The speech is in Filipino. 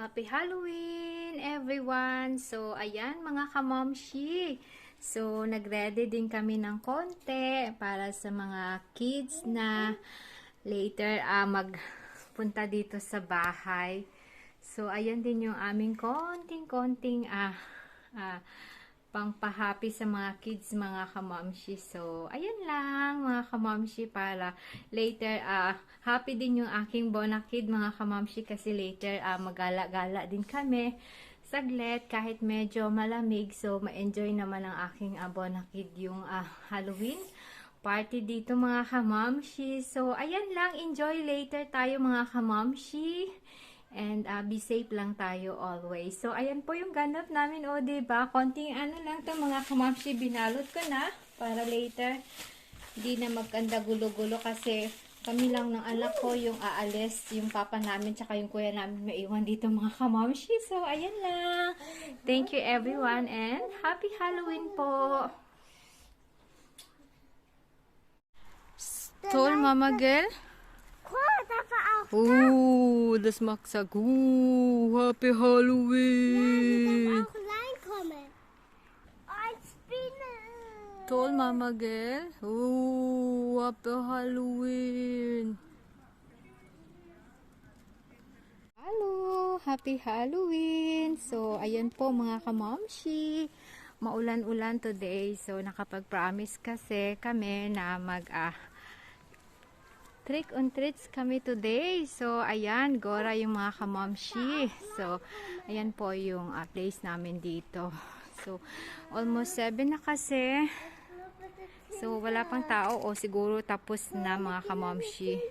Happy Halloween, everyone! So, ayan mga kamomshi. So, nag-ready din kami ng konti para sa mga kids na later magpunta dito sa bahay. So, ayan din yung aming konting-konting pang-happy sa mga kids, mga kamomshi. So, ayan lang mga kamomshi para later, happy din yung aking bonakid mga kamomshi kasi later magala-gala din kami saglit kahit medyo malamig. So, ma-enjoy naman ang aking bonakid yung Halloween party dito mga kamomshi. So, ayan lang. Enjoy later tayo mga kamomshi. And be safe lang tayo always. So, ayan po yung ganap namin. O, diba? Konting lang to mga kamamshi. Binalot ko na para later hindi na magkanda gulo-gulo kasi kami lang ng anak ko yung aalis. Yung papa namin tsaka yung kuya namin maiwan dito mga kamamshi. So, ayan lang. Thank you everyone and happy Halloween po. Tol, mama girl. Oeh, das mag sa Happy Halloween! Tol, mama girl. Oeh, Happy Halloween! Hello! Happy Halloween! So, ayan po mga kamomshi. Maulan-ulan today. So, nakapag-promise kasi kami na trick on treats kami today. So, ayan, Gora yung mga kamomshi. So, ayan po yung place namin dito. So, almost 7 na kasi. So, wala pang tao o siguro tapos na mga kamomshi.